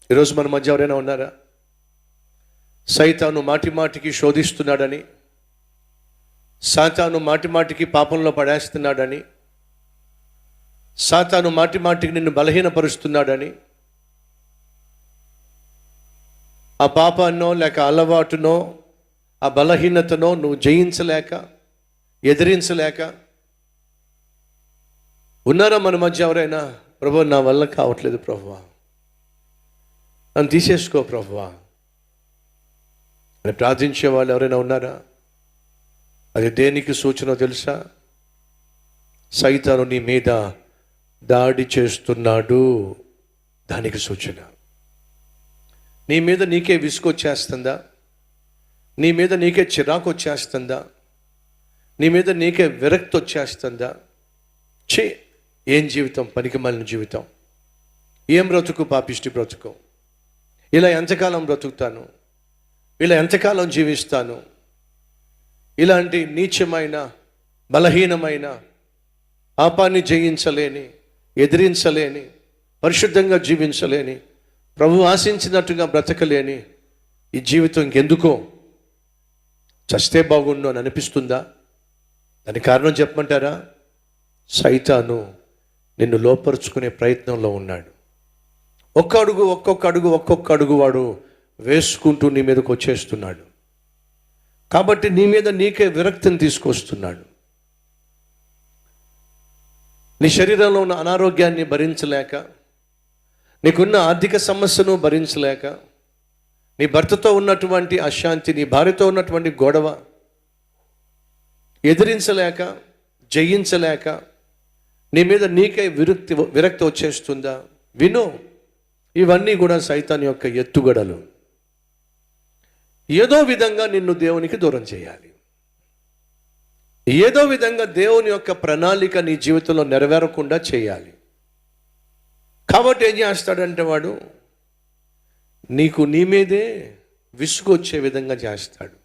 ఈరోజు మన మధ్య ఎవరైనా ఉన్నారా? సైతాను మాటి మాటికి శోధిస్తున్నాడని, సాతాను మాటి మాటికి పాపంలో పడేస్తున్నాడని, సాతాను మాటి మాటికి నిన్ను బలహీనపరుస్తున్నాడని, ఆ పాపాన్నో లేక అలవాటునో ఆ బలహీనతనో నువ్వు జయించలేక, ఎదిరించలేక ఉన్నారా మన మధ్య ఎవరైనా? ప్రభు, నా వల్ల కావట్లేదు ప్రభువా, నన్ను తీసేసుకో ప్రభువా అని ప్రార్థించే వాళ్ళు ఎవరైనా ఉన్నారా? అది దేనికి సూచన తెలుసా? సైతాను నీ మీద దాడి చేస్తున్నాడు, దానికి సూచన. నీ మీద నీకే విసుగొచ్చేస్తుందా? నీ మీద నీకే చిరాకు వచ్చేస్తుందా? నీ మీద నీకే విరక్తి వచ్చేస్తుందా? ఏం జీవితం, పనికిమాలిన జీవితం, ఏం బ్రతుకు, పాపిష్టి బ్రతుకు, ఇలా ఎంతకాలం బ్రతుకుతాను, ఇలా ఎంతకాలం జీవిస్తాను, ఇలాంటి నీచమైన బలహీనమైన పాపాన్ని జయించలేని, ఎదిరించలేని, పరిశుద్ధంగా జీవించలేని, ప్రభు ఆశించినట్టుగా బ్రతకలేని ఈ జీవితం ఇంకెందుకో, చస్తే బాగుండు అని అనిపిస్తుందా? దానికి కారణం చెప్పమంటారా? సైతాను నిన్ను లోపరుచుకునే ప్రయత్నంలో ఉన్నాడు. ఒక్కొక్క అడుగు వాడు వేసుకుంటూ నీ మీదకి వచ్చేస్తున్నాడు. కాబట్టి నీ మీద నీకే విరక్తిని తీసుకొస్తున్నాడు. నీ శరీరంలో ఉన్న అనారోగ్యాన్ని భరించలేక, నీకున్న ఆర్థిక సమస్యను భరించలేక, నీ భర్తతో ఉన్నటువంటి అశాంతి, నీ భార్యతో ఉన్నటువంటి గొడవ ఎదిరించలేక, జయించలేక నీ మీద నీకే విరక్తి వచ్చేస్తుందా? విను, ఇవన్నీ కూడా సైతాన్ యొక్క ఎత్తుగడలు. ఏదో విధంగా నిన్ను దేవునికి దూరం చేయాలి, ఏదో విధంగా దేవుని యొక్క ప్రణాళిక నీ జీవితంలో నెరవేరకుండా చేయాలి. కాబట్టి ఏం చేస్తాడంటే వాడు నీకు నీ మీదే విసుగు వచ్చే విధంగా చేస్తాడు.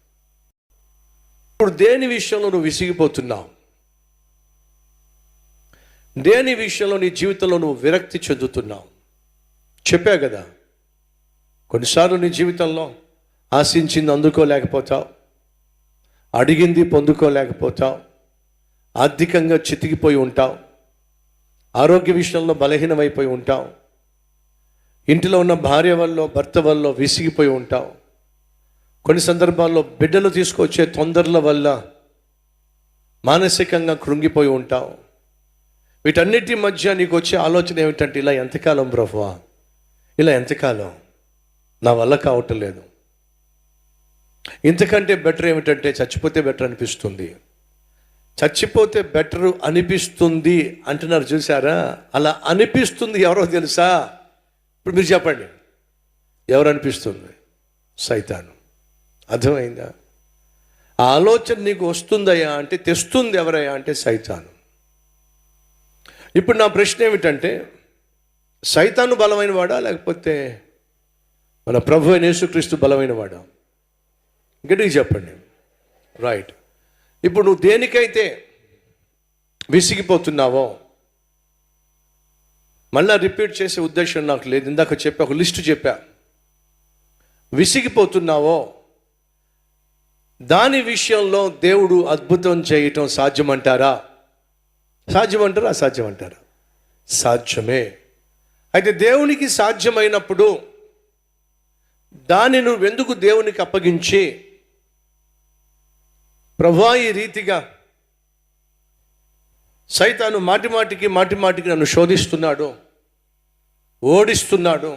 ఇప్పుడు దేని విషయంలో నువ్వు విసిగిపోతున్నావు? దేని విషయంలో నీ జీవితంలో నువ్వు విరక్తి చెందుతున్నావు? చెప్పా కదా, కొన్నిసార్లు నీ జీవితంలో ఆశించింది అందుకోలేకపోతావు, అడిగింది పొందుకోలేకపోతావు, ఆర్థికంగా చితికిపోయి ఉంటావు, ఆరోగ్య విషయంలో బలహీనమైపోయి ఉంటావు, ఇంటిలో ఉన్న భార్య వల్ల, భర్త వల్ల విసిగిపోయి ఉంటావు, కొన్ని సందర్భాల్లో బిడ్డలు తీసుకొచ్చే తొందరల వల్ల మానసికంగా కృంగిపోయి ఉంటావు. వీటన్నిటి మధ్య నీకు వచ్చే ఆలోచన ఏమిటంటే, ఇలా ఎంతకాలం ప్రభువా, ఇలా ఎంతకాలం, నా వల్ల కావటం లేదు. ఇంతకంటే బెటర్ ఏమిటంటే చచ్చిపోతే బెటర్ అనిపిస్తుంది. చచ్చిపోతే బెటర్ అనిపిస్తుంది అంటున్నారు చూసారా? అలా అనిపిస్తుంది ఎవరో తెలుసా? ఇప్పుడు మీరు చెప్పండి, ఎవరు అనిపిస్తుంది? సైతాను. అర్థమైందా? ఆ ఆలోచన నీకు వస్తుందయ్యా అంటే, తెస్తుంది ఎవరయ్యా అంటే సైతాను. ఇప్పుడు నా ప్రశ్న ఏమిటంటే, సైతాను బలమైన వాడా లేకపోతే మన ప్రభు అయిన యేసుక్రీస్తు బలమైన వాడా? గట్టిగా చెప్పండి. రైట్. ఇప్పుడు నువ్వు దేనికైతే విసిగిపోతున్నావో, మళ్ళా రిపీట్ చేసే ఉద్దేశం నాకు లేదు, ఇందాక చెప్పా, ఒక లిస్టు చెప్పా. విసిగిపోతున్నావో దాని విషయంలో దేవుడు అద్భుతం చేయటం సాధ్యమంటారా? సాధ్యమంటారా? అసాధ్యమంటారా? సాధ్యమే. అయితే దేవునికి సాధ్యమైనప్పుడు దాన్ని నువ్వెందుకు దేవునికి అప్పగించి, ప్రభువా ఈ రీతిగా సైతాను మాటి మాటికి నన్ను శోధిస్తున్నాడు, ఓడిస్తున్నాడు,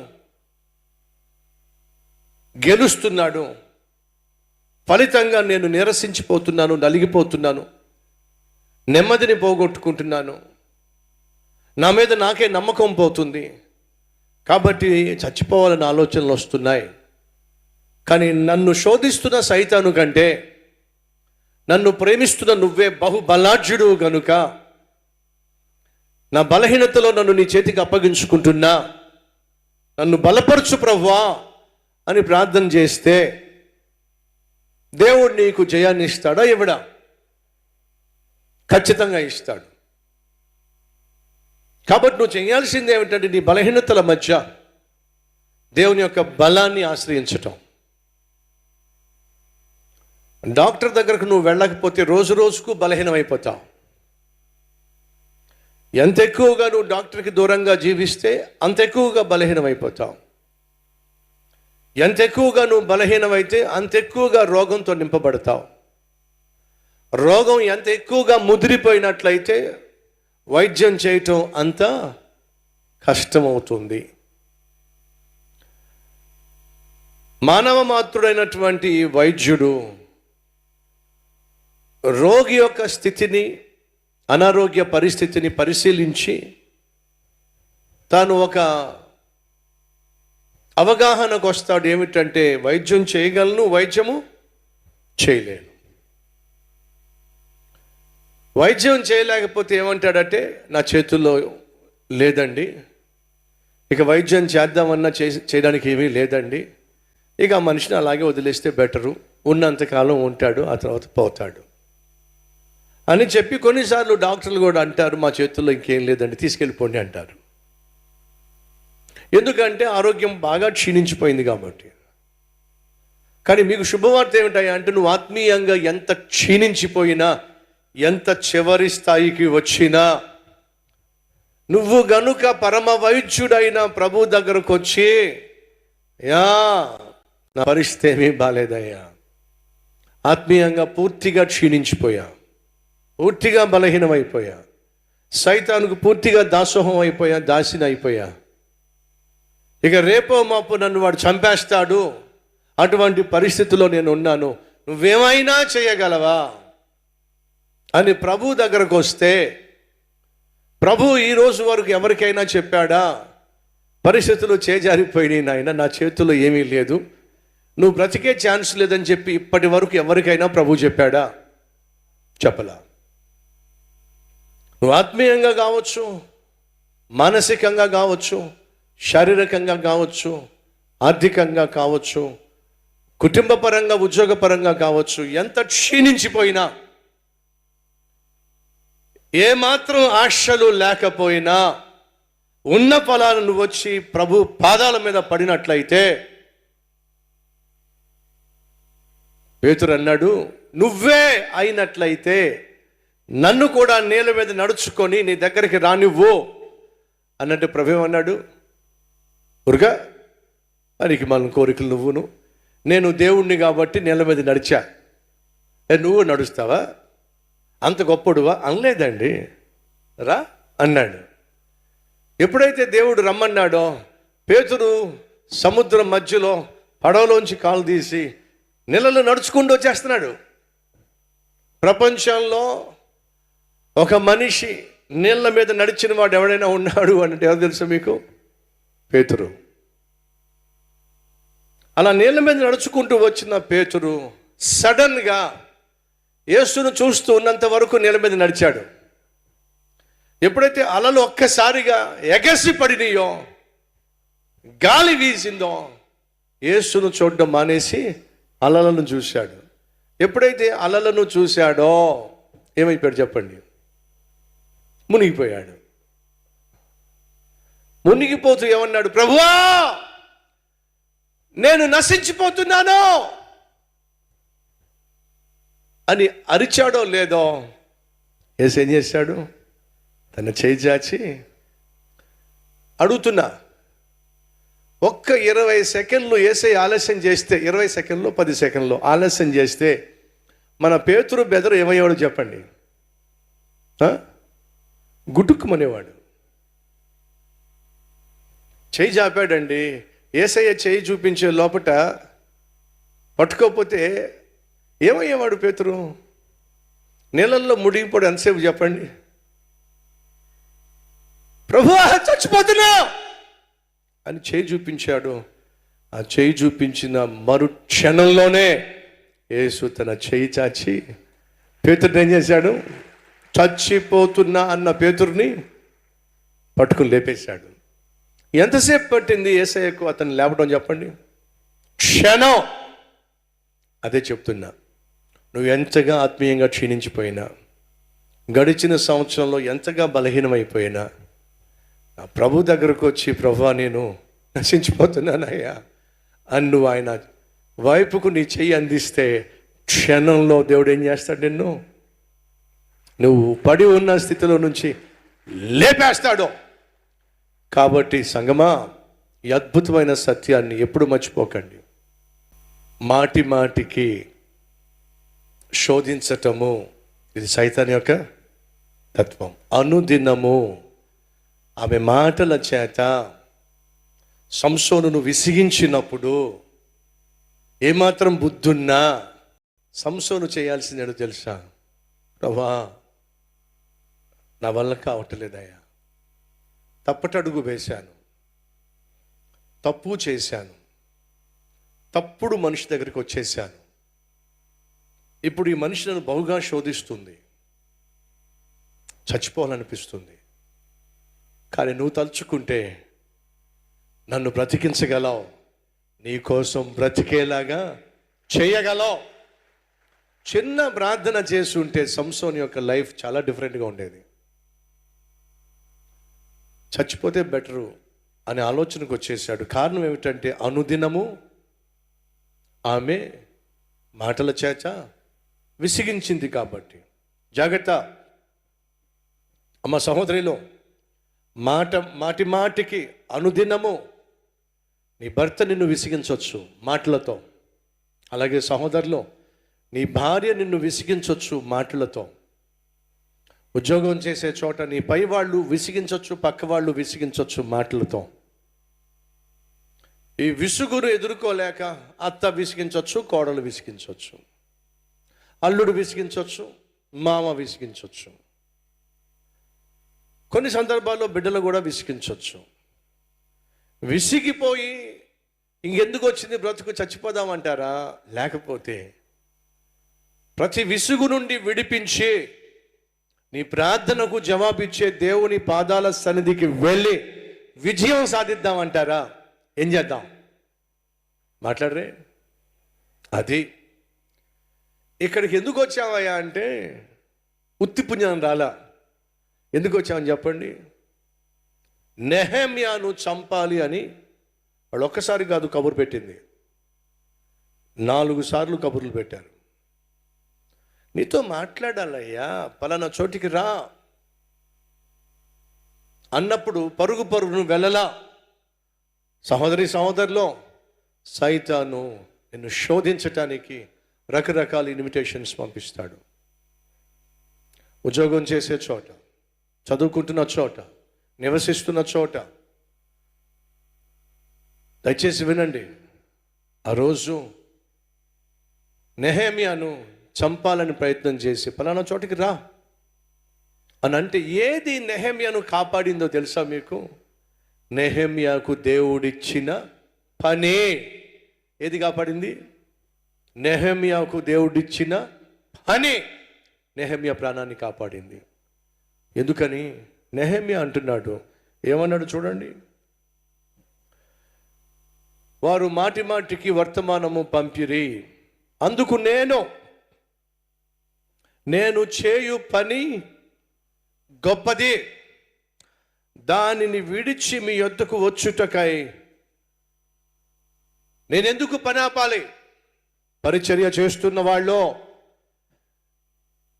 గెలుస్తున్నాడు, ఫలితంగా నేను నీరసించిపోతున్నాను, నలిగిపోతున్నాను, నెమ్మదిని పోగొట్టుకుంటున్నాను, నా మీద నాకే నమ్మకం పోతుంది, కాబట్టి చచ్చిపోవాలని ఆలోచనలు వస్తున్నాయి. కానీ నన్ను శోధిస్తున్న సైతాను కంటే నన్ను ప్రేమిస్తున్న నువ్వే బహుబలాఢ్యుడు గనుక నా బలహీనతలో నన్ను నీ చేతికి అప్పగించుకుంటున్నా, నన్ను బలపరచు ప్రభువా అని ప్రార్థన చేస్తే దేవుడు నీకు జయాన్ని ఇస్తాడా? ఇవ్వడా? ఖచ్చితంగా ఇస్తాడు. కాబట్టి నువ్వు చేయాల్సింది ఏమిటంటే, నీ బలహీనతల మధ్య దేవుని యొక్క బలాన్ని ఆశ్రయించటం. డాక్టర్ దగ్గరకు నువ్వు వెళ్ళకపోతే రోజు రోజుకు బలహీనమైపోతావు. ఎంత ఎక్కువగా నువ్వు డాక్టర్కి దూరంగా జీవిస్తే అంత ఎక్కువగా బలహీనమైపోతావు. ఎంత ఎక్కువగా నువ్వు బలహీనమైతే అంత ఎక్కువగా రోగంతో నింపబడతావు. రోగం ఎంత ఎక్కువగా ముదిరిపోయినట్లయితే వైద్యం చేయటం అంత కష్టమవుతుంది. మానవ మాతృడైనటువంటి వైద్యుడు రోగి యొక్క స్థితిని, అనారోగ్య పరిస్థితిని పరిశీలించి తాను ఒక అవగాహనకు వస్తాడు. ఏమిటంటే వైద్యం చేయగలను, వైద్యము చేయలేను. వైద్యం చేయలేకపోతే ఏమంటాడంటే నా చేతుల్లో లేదండి, ఇక వైద్యం చేద్దామన్నా చేయడానికి ఏమీ లేదండి, ఇక ఆ మనిషిని అలాగే వదిలేస్తే బెటరు, ఉన్నంతకాలం ఉంటాడు, ఆ తర్వాత పోతాడు అని చెప్పి కొన్నిసార్లు డాక్టర్లు కూడా అంటారు మా చేతుల్లో ఇంకేం లేదండి, తీసుకెళ్ళిపోండి అంటారు. ఎందుకంటే ఆరోగ్యం బాగా క్షీణించిపోయింది కాబట్టి. కానీ మీకు శుభవార్త ఏమిటాయి అంటే నువ్వు ఆత్మీయంగా ఎంత క్షీణించిపోయినా, ఎంత చివరి స్థాయికి వచ్చినా, నువ్వు గనుక పరమ వైద్యుడైన ప్రభు దగ్గరకు వచ్చి యా నా పరిస్థితి ఏమీ బాలేదయ్యా, ఆత్మీయంగా పూర్తిగా క్షీణించిపోయా, పూర్తిగా బలహీనమైపోయా, సైతానుకు పూర్తిగా దాసోహం అయిపోయా, దాసిని అయిపోయా, ఇక రేపో మాపు నన్ను వాడు చంపేస్తాడు, అటువంటి పరిస్థితిలో నేను ఉన్నాను, నువ్వేమైనా చేయగలవా అని ప్రభు దగ్గరకు వస్తే, ప్రభు ఈరోజు వరకు ఎవరికైనా చెప్పాడా పరిస్థితులు చేజారిపోయినాయి నాయన, నా చేతుల్లో ఏమీ లేదు, నువ్వు బ్రతికే ఛాన్స్ లేదని చెప్పి ఇప్పటి వరకు ఎవరికైనా ప్రభు చెప్పాడా? చెప్పలా. నువ్వు ఆత్మీయంగా కావచ్చు, మానసికంగా కావచ్చు, శారీరకంగా కావచ్చు, ఆర్థికంగా కావచ్చు, కుటుంబపరంగా, ఉద్యోగపరంగా కావచ్చు, ఎంత క్షీణించిపోయినా, ఏమాత్రం ఆశలు లేకపోయినా, ఉన్న ఫలాలు నువ్వు వచ్చి ప్రభు పాదాల మీద పడినట్లయితే, పేతురు అన్నాడు నువ్వే అయినట్లయితే నన్ను కూడా నేల మీద నడుచుకొని నీ దగ్గరికి రానివ్వు అన్నట్టు ప్రభు అన్నాడు. ఉరుగా పనికి మన కోరికలు నువ్వును, నేను దేవుణ్ణి కాబట్టి నేల మీద నడిచా, నువ్వు నడుస్తావా, అంత గొప్పడువా అనలేదండి, రా అన్నాడు. ఎప్పుడైతే దేవుడు రమ్మన్నాడో పేతురు సముద్రం మధ్యలో పడవలోంచి కాలు తీసి నీళ్ళలో నడుచుకుంటూ వచ్చేస్తున్నాడు. ప్రపంచంలో ఒక మనిషి నీళ్ళ మీద నడిచిన వాడు ఎవడైనా ఉన్నాడు అంటే ఎవరు తెలుసు మీకు? పేతురు. అలా నీళ్ళ మీద నడుచుకుంటూ వచ్చిన పేతురు సడన్గా యేసును చూస్తూ ఉన్నంత వరకు నీళ్ళ మీద నడిచాడు. ఎప్పుడైతే అలలు ఒక్కసారిగా ఎగసి పడినాయో, గాలి వీసిందో, యేసును చూడడం మానేసి అలలను చూశాడు. ఎప్పుడైతే అలలను చూశాడో ఏమైపోయాడు చెప్పండి? మునిగిపోయాడు. మునిగిపోతూ ఏమన్నాడు? ప్రభువా నేను నశించిపోతున్నాను అని అరిచాడో లేదో, యేసు ఏం చేశాడు? తన చేయి చాచి అడుగుతున్నా, ఒక్క 20 సెకండ్లు యేసయ్య ఆలస్యం చేస్తే, 20 సెకండ్లు 10 సెకండ్లు ఆలస్యం చేస్తే మన పేతురు బెదరు ఏమయ్యేవాడు చెప్పండి? గుటుక్కుమనేవాడు. చేయి చాపాడండి. యేసయ్య చేయి చూపించే లోపట పట్టుకోకపోతే ఏమయ్యేవాడు పేతురు? నీళ్ళల్లో మునిగిపోడు ఎంతసేపు చెప్పండి? ప్రభువా చచ్చిపోతున్నా అని చేయి చూపించాడు. ఆ చేయి చూపించిన మరు క్షణంలోనే యేసు తన చేయి చాచి పేతురుని ఏం చేశాడు? చచ్చిపోతున్నా అన్న పేతురుని పట్టుకుని లేపేశాడు. ఎంతసేపు పట్టింది యేసయ్యకు అతన్ని లేపడం చెప్పండి? క్షణం. అదే చెప్తున్నా, నువ్వు ఎంతగా ఆత్మీయంగా క్షీణించిపోయినా, గడిచిన సంవత్సరంలో ఎంతగా బలహీనమైపోయినా, ప్రభు దగ్గరకు వచ్చి ప్రభువా నేను నశించిపోతున్నానయ్యా అని నువ్వు ఆయన వైపుకు నీ చెయ్యి అందిస్తే క్షణంలో దేవుడు ఏం చేస్తాడు? నువ్వు పడి ఉన్న స్థితిలో నుంచి లేపేస్తాడు. కాబట్టి సంగమా, ఈ అద్భుతమైన సత్యాన్ని ఎప్పుడు మర్చిపోకండి. మాటి మాటికి శోధించటము ఇది సైతాన్ యొక్క తత్వం. అనుదినము ఆమె మాటల చేత సంసోనును విసిగించినప్పుడు ఏమాత్రం బుద్ధున్నా సంసోను చేయాల్సిందేదో తెలుసా? ప్రభా, నా వల్ల కావట్లేదయ్యా, తప్పటడుగు వేశాను, తప్పు చేశాను, తప్పుడు మనిషి దగ్గరికి వచ్చేసాను. ఇప్పుడు ఈ మనిషి నన్ను బహుగా శోధిస్తుంది, చచ్చిపోవాలనిపిస్తుంది. కానీ నువ్వు తలుచుకుంటే నన్ను బ్రతికించగలవు, నీ కోసం బ్రతికేలాగా చేయగలవు. చిన్న ప్రార్థన చేసి ఉంటే సంసోన్ యొక్క లైఫ్ చాలా డిఫరెంట్గా ఉండేది. చచ్చిపోతే బెటరు అనే ఆలోచనకు వచ్చేసాడు. కారణం ఏమిటంటే అనుదినము ఆమె మాటల చేత విసిగించింది కాబట్టి. జాగ్రత్త అమ్మ సహోదరిలో, మాటి మాటికి అనుదినము నీ భర్త నిన్ను విసిగించవచ్చు మాటలతో. అలాగే సహోదరులో, నీ భార్య నిన్ను విసిగించవచ్చు మాటలతో. ఉద్యోగం చేసే చోట నీ పై వాళ్ళు విసిగించవచ్చు, పక్క వాళ్ళు విసిగించవచ్చు మాటలతో. ఈ విసుగును ఎదుర్కోలేక అత్త విసిగించవచ్చు, కోడలు విసిగించవచ్చు, అల్లుడు విసిగించవచ్చు, మామ విసిగించవచ్చు, కొన్ని సందర్భాల్లో బిడ్డలు కూడా విసిగించవచ్చు. విసిగిపోయి ఇంకెందుకు వచ్చింది బ్రతుకు, చచ్చిపోదామంటారా? లేకపోతే ప్రతి విసుగు నుండి విడిపించి నీ ప్రార్థనకు జవాబిచ్చే దేవుని పాదాల సన్నిధికి వెళ్ళి విజయం సాధిద్దామంటారా? ఏం చేద్దాం? మాట్లాడరే. అది ఇక్కడికి ఎందుకు వచ్చావయ్యా అంటే ఉత్తి పుణ్యం రాలా. ఎందుకు వచ్చామని చెప్పండి? నెహెమ్యాను చంపాలి అని వాళ్ళు ఒక్కసారి కాదు కబురు పెట్టింది, 4 సార్లు కబుర్లు పెట్టారు. నీతో మాట్లాడాలయ్యా, పలానా చోటికి రా అన్నప్పుడు పరుగును వెళ్ళలా. సహోదరులో, సైతాను నిన్ను శోధించటానికి రకరకాల ఇన్విటేషన్స్ పంపిస్తాడు. ఉద్యోగం చేసే చోట, చదువుకుంటున్న చోట, నివసిస్తున్న చోట. దయచేసి వినండి. ఆ రోజు నెహెమ్యాను చంపాలని ప్రయత్నం చేసి పలానా చోటికి రా అని అంటే ఏది నెహెమ్యాను కాపాడిందో తెలుసా మీకు? నెహెమ్యాకు దేవుడిచ్చిన పనే. ఏది కాపాడింది? నెహెమ్యాకు దేవుడిచ్చిన పని నెహెమ్యా ప్రాణాన్ని కాపాడింది. ఎందుకని? నెహెమ్యా అంటున్నాడు, ఏమన్నాడు చూడండి. వారు మాటి మాటికి వర్తమానము పంపిరి, అందుకు నేను చేయు పని గొప్పది, దానిని విడిచి మీ యొద్దకు వచ్చుటకై నేనెందుకు పని ఆపాలి? పరిచర్య చేస్తున్న వాళ్ళు,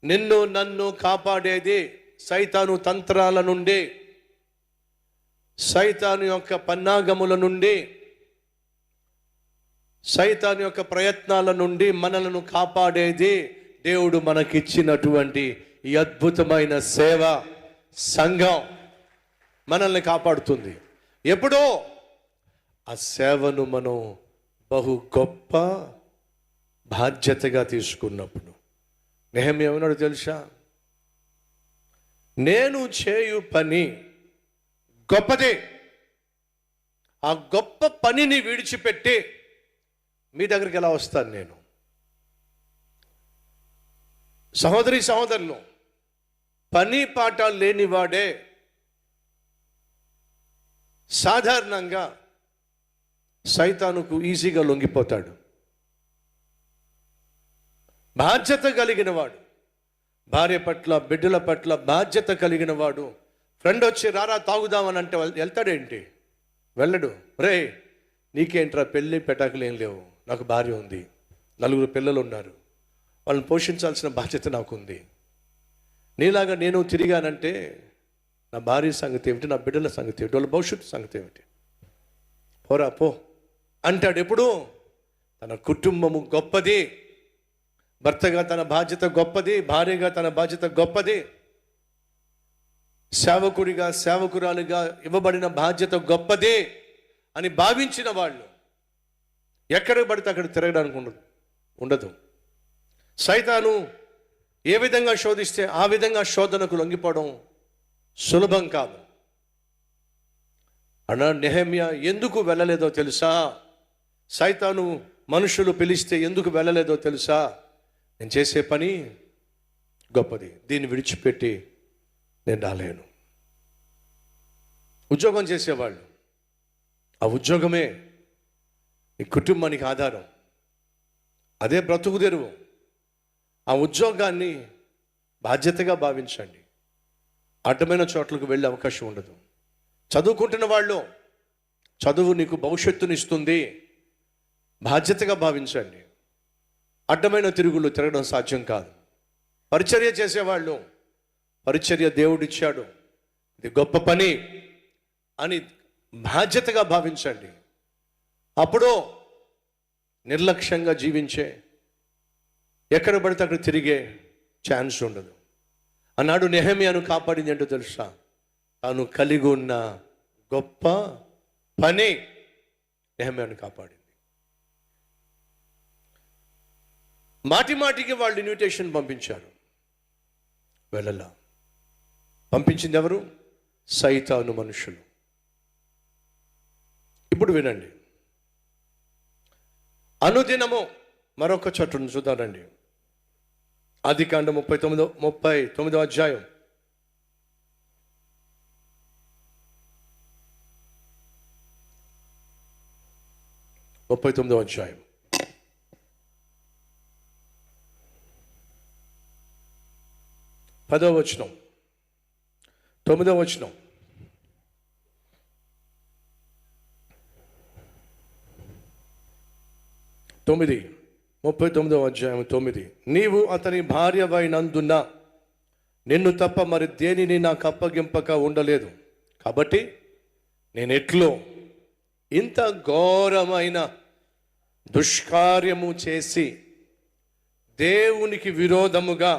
నిన్ను నన్ను కాపాడేది సైతాను తంత్రాల నుండి, సైతాను యొక్క పన్నాగముల నుండి, సైతాను యొక్క ప్రయత్నాల నుండి మనలను కాపాడేది దేవుడు మనకిచ్చినటువంటి ఈ అద్భుతమైన సేవ సంఘం మనల్ని కాపాడుతుంది. ఎప్పుడో ఆ సేవను మనం బహు గొప్ప బాధ్యతగా తీసుకున్నప్పుడు. నెహెమ్యా ఏమన్నాడు తెలుసా? నేను చేయు పని గొప్పదే, ఆ గొప్ప పనిని విడిచిపెట్టి మీ దగ్గరికి ఎలా వస్తాను నేను? సహోదరులు, పని పాట లేనివాడే సాధారణంగా సైతానుకు ఈజీగా లొంగిపోతాడు. బాధ్యత కలిగిన వాడు, భార్య పట్ల, బిడ్డల పట్ల బాధ్యత కలిగిన వాడు, ఫ్రెండ్ వచ్చి రారా తాగుదామని అంటే వెళ్తాడేంటి? వెళ్ళడు. రే నీకేంట్రా పెళ్ళి పెటాకులు ఏం లేవు, నాకు భార్య ఉంది, 4 పిల్లలు ఉన్నారు, వాళ్ళని పోషించాల్సిన బాధ్యత నాకుంది. నీలాగా నేను తిరిగానంటే నా భార్య సంగతి ఏమిటి, నా బిడ్డల సంగతి ఏమిటి, వాళ్ళ భవిష్యత్తు సంగతి ఏమిటి, పోరా పో అంటాడు. ఎప్పుడు? తన కుటుంబము గొప్పది, భర్తగా తన బాధ్యత గొప్పది, భార్యగా తన బాధ్యత గొప్పది, సేవకుడిగా సేవకురాలుగా ఇవ్వబడిన బాధ్యత గొప్పది అని భావించిన వాళ్ళు ఎక్కడ పడితే అక్కడ తిరగడానికి ఉండదు. సైతాను ఏ విధంగా శోధిస్తే ఆ విధంగా శోధనకు లొంగిపోవడం సులభం కాదు. అన్నాడు నెహెమ్యా ఎందుకు వెళ్ళలేదో తెలుసా? సైతాను మనుషులు పిలిస్తే ఎందుకు వెళ్ళలేదో తెలుసా? నేను చేసే పని గొప్పది, దీన్ని విడిచిపెట్టి నేను రాలేను. ఉద్యోగం చేసేవాళ్ళు, ఆ ఉద్యోగమే నీ కుటుంబానికి ఆధారం, అదే బ్రతుకు తెరువు. ఆ ఉద్యోగాన్ని బాధ్యతగా భావించండి. అడ్డమైన చోట్లకు వెళ్ళే అవకాశం ఉండదు. చదువుకుంటున్న వాళ్ళు, చదువు నీకు భవిష్యత్తునిస్తుంది, బాధ్యతగా భావించండి. అడ్డమైన తిరుగులు తిరగడం సాధ్యం కాదు. పరిచర్య చేసేవాళ్ళు, పరిచర్య దేవుడిచ్చాడు, ఇది గొప్ప పని అని బాధ్యతగా భావించండి. అప్పుడు నిర్లక్ష్యంగా జీవించే, ఎక్కడ పడితే అక్కడ తిరిగే ఛాన్స్ ఉండదు. అన్నాడు నెహెమ్యాను కాపాడింది ఏంటో తెలుసా? తాను కలిగి ఉన్న గొప్ప పని నెహెమ్యాను కాపాడింది. మాటి మాటికి వాళ్ళు ఇన్విటేషన్ పంపించారు, వెళ్ళలా. పంపించింది ఎవరు? సైతాను మనుషులు. ఇప్పుడు వినండి, అనుదినము మరొక చోటును చూద్దానండి. ఆదికాండం 39వ అధ్యాయం 39వ అధ్యాయం 10వ వచనం, 9వ వచనం. తొమ్మిది, 39వ అధ్యాయం 9. నీవు అతని భార్యవైనందున నిన్ను తప్ప మరి దేనిని నాకు అప్పగింపక ఉండలేదు, కాబట్టి నేనెట్లో ఇంత ఘోరమైన దుష్కార్యము చేసి దేవునికి విరోధముగా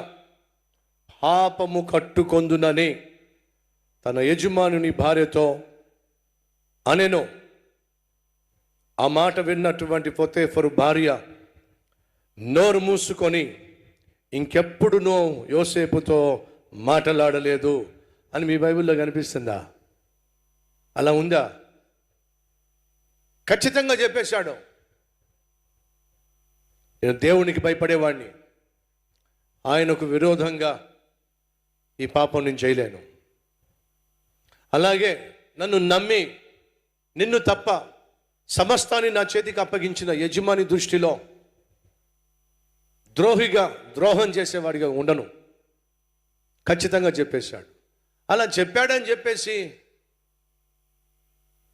పాపము కట్టుకొందునని తన యజమానుని భార్యతో అనెను. ఆ మాట విన్నటువంటి పోతేఫరు భార్య నోరు మూసుకొని ఇంకెప్పుడునో యోసేపుతో మాట్లాడలేదు అని మీ బైబిల్లో కనిపిస్తుందా? అలా ఉందా? ఖచ్చితంగా చెప్పేశాడు, నేను దేవునికి భయపడేవాడిని, ఆయనకు విరోధంగా ఈ పాపం నేను చేయలేను. అలాగే నన్ను నమ్మి నిన్ను తప్ప సమస్తాన్ని నా చేతికి అప్పగించిన యజమాని దృష్టిలో ద్రోహం చేసేవాడిగా ఉండను, ఖచ్చితంగా చెప్పేశాడు. అలా చెప్పాడని చెప్పేసి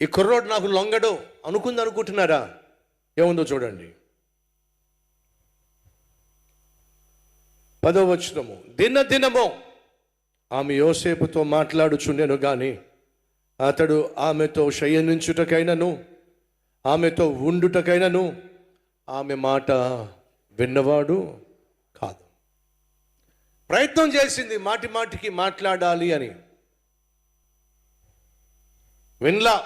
ఈ కుర్రోడు నాకు లొంగడు అనుకుంటున్నారా? ఏముందో చూడండి. 10వ వచనము. దినదినము ఆమె యోసేపుతో మాట్లాడుచుండెను గాని అతడు ఆమెతో శయనించుటకైనను ఆమెతో ఉండుటకైనను ఆమె మాట విన్నవాడు కాదు. ప్రయత్నం చేసింది మాటి మాటికి మాట్లాడాలి అని, వినలా.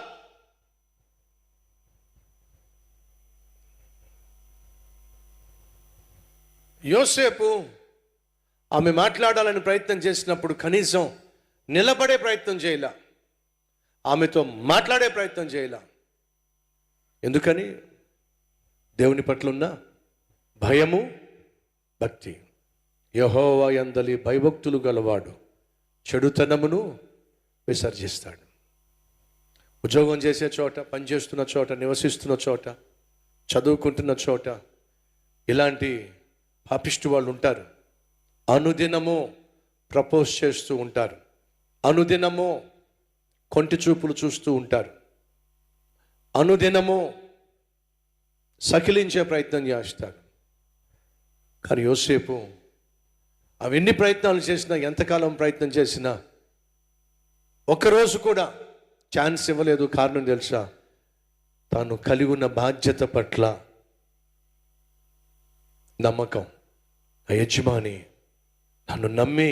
యోసేపు ఆమె మాట్లాడాలని ప్రయత్నం చేసినప్పుడు కనీసం నిలబడే ప్రయత్నం చేయలా, ఆమెతో మాట్లాడే ప్రయత్నం చేయలా. ఎందుకని? దేవుని పట్ల ఉన్న భయము, భక్తి. యెహోవా యందలి భయభక్తులు గలవాడు చెడుతనమును విసర్జిస్తాడు. ఉద్యోగం చేసే చోట, పనిచేస్తున్న చోట, నివసిస్తున్న చోట, చదువుకుంటున్న చోట ఇలాంటి పాపిష్టి వాళ్ళు ఉంటారు. అనుదినము ప్రపోజ్ చేస్తూ ఉంటారు, అనుదినము కొంటి చూపులు చూస్తూ ఉంటారు. అనుదినము సకిలించే ప్రయత్నం చేస్తాడు. కానీ యోసేపు అవన్నీ ప్రయత్నాలు చేసినా, ఎంతకాలం ప్రయత్నం చేసినా ఒక్కరోజు కూడా ఛాన్స్ ఇవ్వలేదు. కారణం తెలుసా? తాను కలిగి ఉన్న బాధ్యత పట్ల నమ్మకం. ఆ యజమాని నన్ను నమ్మి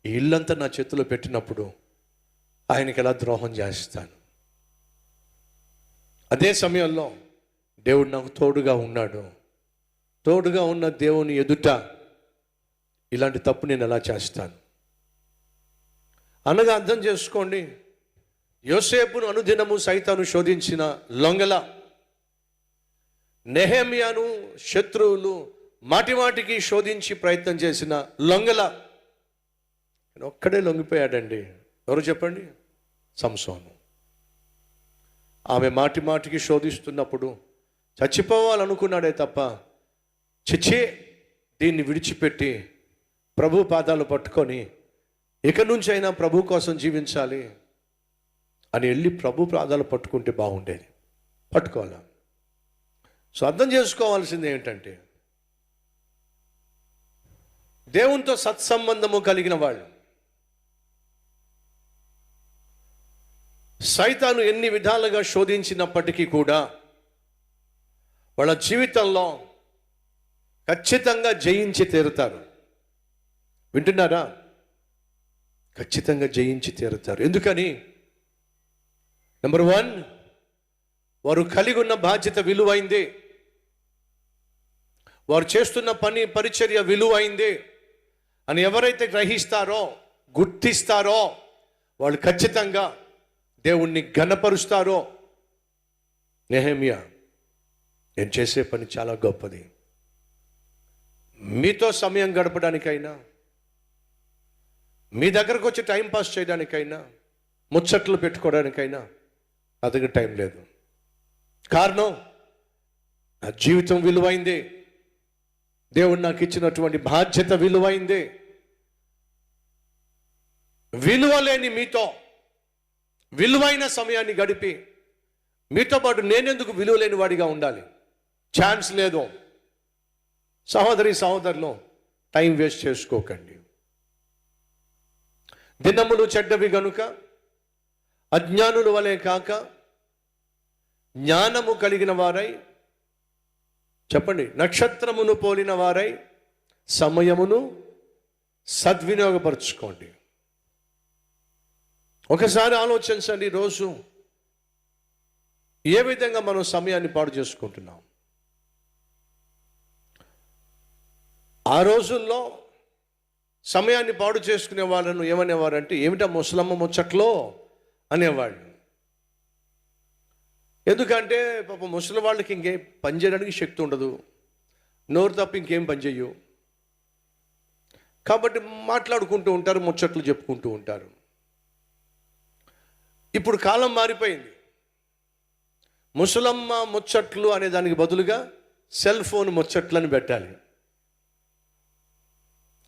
ఈ ఇల్లంతా నా చేతిలో పెట్టినప్పుడు ఆయనకి ఎలా ద్రోహం చేస్తాను? అదే సమయంలో దేవుడు నాకు తోడుగా ఉన్నాడు. తోడుగా ఉన్న దేవుని ఎదుట ఇలాంటి తప్పు నేను ఎలా చేస్తాను అనగా అర్థం చేసుకోండి. యోసేపును అనుదినము సైతాను శోధించిన లొంగల, నెహెమ్యాను శత్రువులు మాటిమాటికి శోధించి ప్రయత్నం చేసిన లొంగల, ఒక్కడే లొంగిపోయాడండి. ఎవరు చెప్పండి? సంసోను. ఆమె మాటిమాటికి శోధిస్తున్నప్పుడు చచ్చిపోవాలనుకున్నాడే తప్ప, చిచ్చే దీన్ని విడిచిపెట్టి ప్రభు పాదాలు పట్టుకొని ఇక నుంచి అయినా ప్రభు కోసం జీవించాలి అని వెళ్ళి ప్రభు పాదాలు పట్టుకుంటే బాగుండేది. పట్టుకోవాలా? సో అర్థం చేసుకోవాల్సింది ఏంటంటే, దేవునితో సత్సంబంధము కలిగిన వాళ్ళు సైతాను ఎన్ని విధాలుగా శోధించినప్పటికీ కూడా వాళ్ళ జీవితంలో ఖచ్చితంగా జయించి తీరుతారు. వింటున్నారా? ఖచ్చితంగా జయించి తీరుతారు. ఎందుకని? నెంబర్ 1, వారు కలిగి ఉన్న బాధ్యత విలువైంది. వారు చేస్తున్న పని పరిచర్య విలువైంది అని ఎవరైతే గ్రహిస్తారో, గుర్తిస్తారో, వాళ్ళు ఖచ్చితంగా దేవుణ్ణి ఘనపరుస్తారో. నెహెమ్యా, నేను చేసే పని చాలా గొప్పది. మీతో సమయం గడపడానికైనా, మీ దగ్గరకు వచ్చి టైంపాస్ చేయడానికైనా, ముచ్చట్లు పెట్టుకోవడానికైనా నా దగ్గర టైం లేదు. కారణం, నా జీవితం విలువైంది. దేవుడు నాకు ఇచ్చినటువంటి బాధ్యత విలువైంది. విలువలేని మీతో విలువైన సమయాన్ని గడిపి మీతో పాటు నేనెందుకు విలువలేని వాడిగా ఉండాలి? ఛాన్స్ లేదు. సహోదరి సహోదరులు, టైం వేస్ట్ చేసుకోకండి. దినములు చెడ్డవి గనుక అజ్ఞానుల వలె కాక జ్ఞానము కలిగిన వారై, చెప్పండి, నక్షత్రమును పోలిన వారై సమయమును సద్వినియోగపరచుకోండి. ఒకసారి ఆలోచించండి, రోజు ఏ విధంగా మనం సమయాన్ని పాడు చేసుకుంటున్నాం. ఆ రోజుల్లో సమయాన్ని పాడు చేసుకునే వాళ్ళను ఏమనేవారంటే, ఏమిటా ముసలమ్మ ముచ్చట్లో అనేవాళ్ళు. ఎందుకంటే పాప ముసలి వాళ్ళకి ఇంకేం పని చేయడానికి శక్తి ఉండదు, నోరు తప్ప ఇంకేం పని చెయ్యు. కాబట్టి మాట్లాడుకుంటూ ఉంటారు, ముచ్చట్లు చెప్పుకుంటూ ఉంటారు. ఇప్పుడు కాలం మారిపోయింది. ముసలమ్మ ముచ్చట్లు అనే దానికి బదులుగా సెల్ ఫోన్ ముచ్చట్లని పెట్టాలి.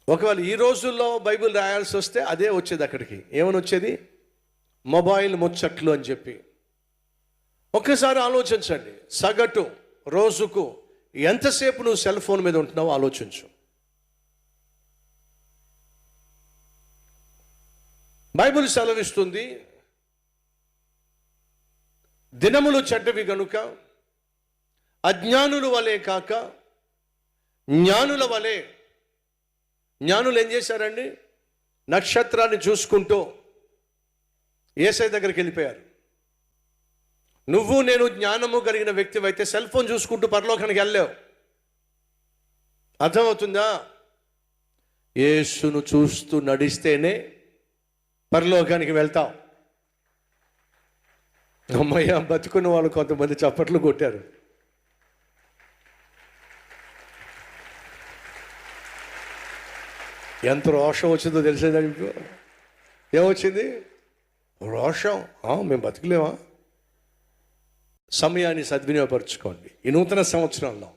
ఒకవేళ ఈ రోజుల్లో బైబిల్ రాయాల్సి వస్తే అదే వచ్చేది. అక్కడికి ఏమని వచ్చేది? మొబైల్ ముచ్చట్లు అని చెప్పి. ఒక్కసారి ఆలోచించండి, సగటు రోజుకు ఎంతసేపు నువ్వు సెల్ ఫోన్ మీద ఉంటున్నావు ఆలోచించు. బైబిల్ సెలవిస్తుంది, దినములు చెడ్డవి గనుక అజ్ఞానుల వలె కాక జ్ఞానుల వలె. జ్ఞానులు ఏం చేశారండి? నక్షత్రాన్ని చూసుకుంటూ యేసయ్య దగ్గరికి వెళ్ళిపోయారు. నువ్వు నేను జ్ఞానము కలిగిన వ్యక్తి అయితే సెల్ ఫోన్ చూసుకుంటూ పరలోకానికి వెళ్ళావు. అర్థమవుతుందా? యేసును చూస్తూ నడిస్తేనే పరలోకానికి వెళ్తావు. అమ్మయ్య, బతుకున్న వాళ్ళు కొంతమంది చప్పట్లు కొట్టారు. ఎంత రోషం వచ్చిందో తెలిసేదా మీకు? ఏమొచ్చింది? రోషం. మేము బతుకులేమా? సమయాన్ని సద్వినియోగపరచుకోండి. ఈ నూతన సంవత్సరంలో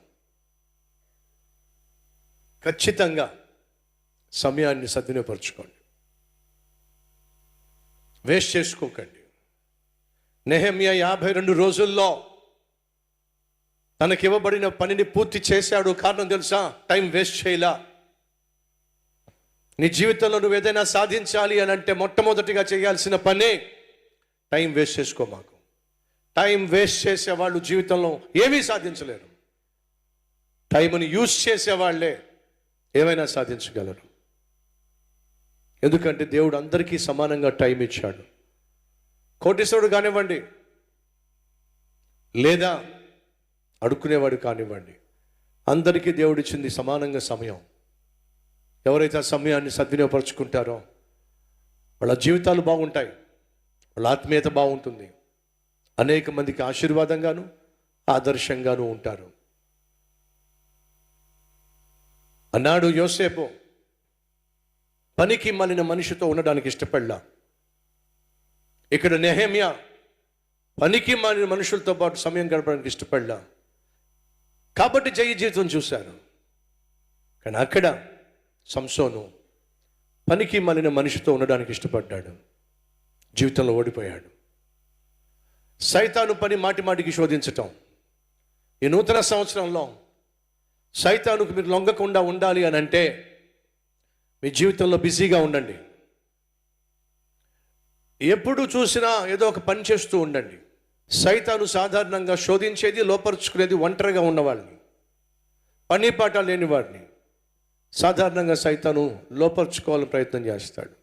ఖచ్చితంగా సమయాన్ని సద్వినియోగపరచుకోండి. వేస్ట్ చేసుకోకండి. నెహెమ్యా 52 రోజుల్లో తనకివ్వబడిన పనిని పూర్తి చేశాడు. కారణం తెలుసా? టైం వేస్ట్ చేయలా. నీ జీవితంలో నువ్వు ఏదైనా సాధించాలి అని అంటే మొట్టమొదటిగా చేయాల్సిన పనే టైం వేస్ట్ చేసుకో. మాకు టైం వేస్ట్ చేసేవాళ్ళు జీవితంలో ఏమీ సాధించలేరు. టైంని యూజ్ చేసేవాళ్లే ఏమైనా సాధించగలరు. ఎందుకంటే దేవుడు అందరికీ సమానంగా టైం ఇచ్చాడు. కోటీశ్వరుడు కానివ్వండి, లేదా అడుక్కునేవాడు కానివ్వండి, అందరికీ దేవుడిచ్చింది సమానంగా సమయం. ఎవరైతే ఆ సమయాన్ని సద్వినియోగపరుచుకుంటారో వాళ్ళ జీవితాలు బాగుంటాయి, వాళ్ళ ఆత్మీయత బాగుంటుంది, అనేక మందికి ఆశీర్వాదంగాను ఆదర్శంగాను ఉంటారు. అన్నాడు యోసేపు, పనికి మాలిన మనిషితో ఉండడానికి ఇష్టపడలా. ఇక్కడ నెహెమ్యా పనికి మాలిన మనుషులతో పాటు సమయం గడపడానికి ఇష్టపడలా. కాబట్టి జయ జీవితం చూశారు. కానీ అక్కడ సంసోను పనికి మాలిన మనిషితో ఉండడానికి ఇష్టపడ్డాడు, జీవితంలో ఓడిపోయాడు. సైతాను పని మాటి మాటికి శోధించటం. ఈ నూతన సంవత్సరంలో సైతానుకు మీరు లొంగకుండా ఉండాలి అని అంటే మీ జీవితంలో బిజీగా ఉండండి. ఎప్పుడు చూసినా ఏదో ఒక పని చేస్తూ ఉండండి. సైతాను సాధారణంగా శోధించేది, లోపరుచుకునేది ఒంటరిగా ఉన్నవాడిని, పని పాట లేని వాడిని. సాధారణంగా సైతాను లోపరుచుకోవాలని ప్రయత్నం చేస్తాడు.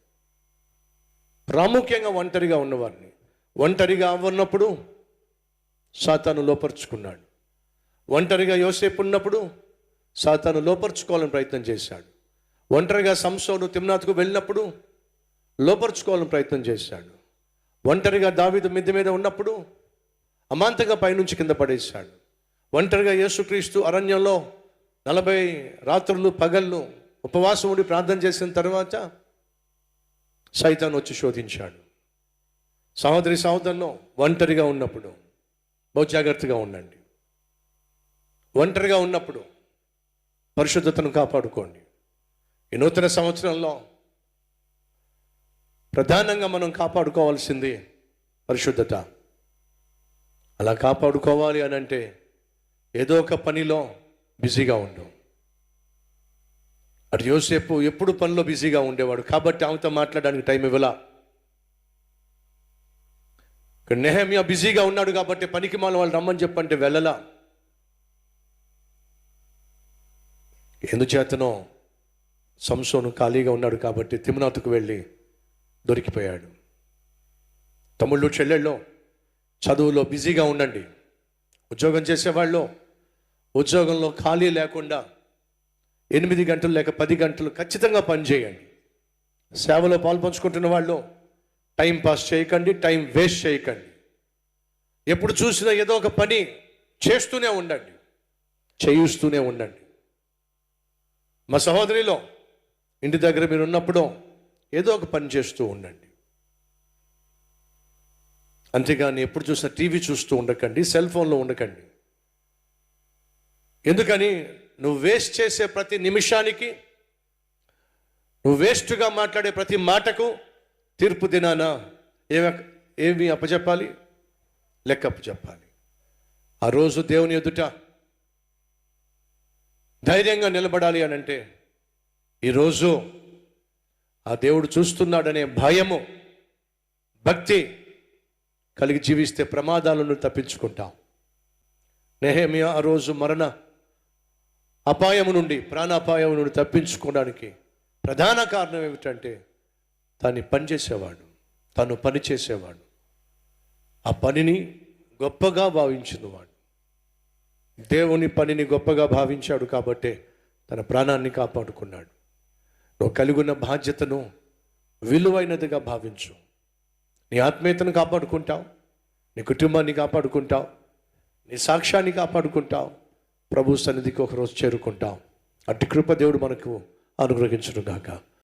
ప్రాముఖ్యంగా ఒంటరిగా ఉన్నవాడిని. ఒంటరిగా ఉన్నప్పుడు సాతాను లోపరుచుకున్నాడు. ఒంటరిగా యోసేపు ఉన్నప్పుడు సాతాను లోపరుచుకోవాలని ప్రయత్నం చేశాడు. ఒంటరిగా సంసోను తిమ్నాతుకు వెళ్ళినప్పుడు లోపరుచుకోవాలని ప్రయత్నం చేశాడు. ఒంటరిగా దావీదు మిద్దె మీద ఉన్నప్పుడు అమాంతంగా పైనుంచి కింద పడేశాడు. ఒంటరిగా యేసుక్రీస్తు అరణ్యంలో 40 రాత్రులు పగళ్ళు ఉపవాసం ఉండి ప్రార్థన చేసిన తర్వాత సైతాను వచ్చి శోధించాడు. సహోదరి సహోదరులు, ఒంటరిగా ఉన్నప్పుడు బహు జాగ్రత్తగా ఉండండి. ఒంటరిగా ఉన్నప్పుడు పరిశుద్ధతను కాపాడుకోండి. ఈ నూతన సంవత్సరంలో ప్రధానంగా మనం కాపాడుకోవాల్సింది పరిశుద్ధత. అలా కాపాడుకోవాలి అని అంటే ఏదో ఒక పనిలో బిజీగా ఉండు. అటు యోసేపు ఎప్పుడు పనిలో బిజీగా ఉండేవాడు, కాబట్టి ఆమెతో మాట్లాడడానికి టైం ఇవ్వలా. నెహెమ్యా బిజీగా ఉన్నాడు కాబట్టి పనికి మాల వాళ్ళు రమ్మని చెప్పంటే వెళ్ళలా. ఎందుచేతనో సంసోను ఖాళీగా ఉన్నాడు కాబట్టి తిమ్నాతుకు వెళ్ళి దొరికిపోయాడు. తమ్ముళ్ళు చెల్లెళ్ళు, చదువులో బిజీగా ఉండండి. ఉద్యోగం చేసేవాళ్ళు ఉద్యోగంలో ఖాళీ లేకుండా 8 గంటలు లేక 10 గంటలు ఖచ్చితంగా పనిచేయండి. సేవలో పాల్పంచుకుంటున్న వాళ్ళు టైం పాస్ చేయకండి, టైం వేస్ట్ చేయకండి. ఎప్పుడు చూసినా ఏదో ఒక పని చేస్తూనే ఉండండి, చేయిస్తూనే ఉండండి. మా సహోదరిలో ఇంటి దగ్గర మీరు ఉన్నప్పుడు ఏదో ఒక పని చేస్తూ ఉండండి. అంతేగాని ఎప్పుడు చూసినా టీవీ చూస్తూ ఉండకండి, సెల్ ఫోన్లో ఉండకండి. ఎందుకని నువ్వు వేస్ట్ చేసే ప్రతి నిమిషానికి, నువ్వు వేస్ట్గా మాట్లాడే ప్రతి మాటకు తీర్పు దినాన ఏమి అప్పచెప్పాలి? లెక్క అప్పచెప్పాలి. ఆ రోజు దేవుని ఎదుట ధైర్యంగా నిలబడాలి అని అంటే ఈరోజు ఆ దేవుడు చూస్తున్నాడనే భయము, భక్తి కలిగి జీవిస్తే ప్రమాదాలను తప్పించుకుంటాం. నెహెమ్యా ఆ రోజు మరణ అపాయము నుండి, ప్రాణాపాయం నుండి తప్పించుకోవడానికి ప్రధాన కారణం ఏమిటంటే తను పనిచేసేవాడు, తను పని చేసేవాడు, ఆ పనిని గొప్పగా భావించినవాడు. దేవుని పనిని గొప్పగా భావించాడు కాబట్టే తన ప్రాణాన్ని కాపాడుకున్నాడు. నువ్వు కలిగి ఉన్న బాధ్యతను విలువైనదిగా భావించు. నీ ఆత్మీయతను కాపాడుకుంటావు, నీ కుటుంబాన్ని కాపాడుకుంటావు, నీ సాక్ష్యాన్ని కాపాడుకుంటావు, ప్రభు సన్నిధికి ఒకరోజు చేరుకుంటావు. అట్టి కృప దేవుడు మనకు అనుగ్రహించును గాక.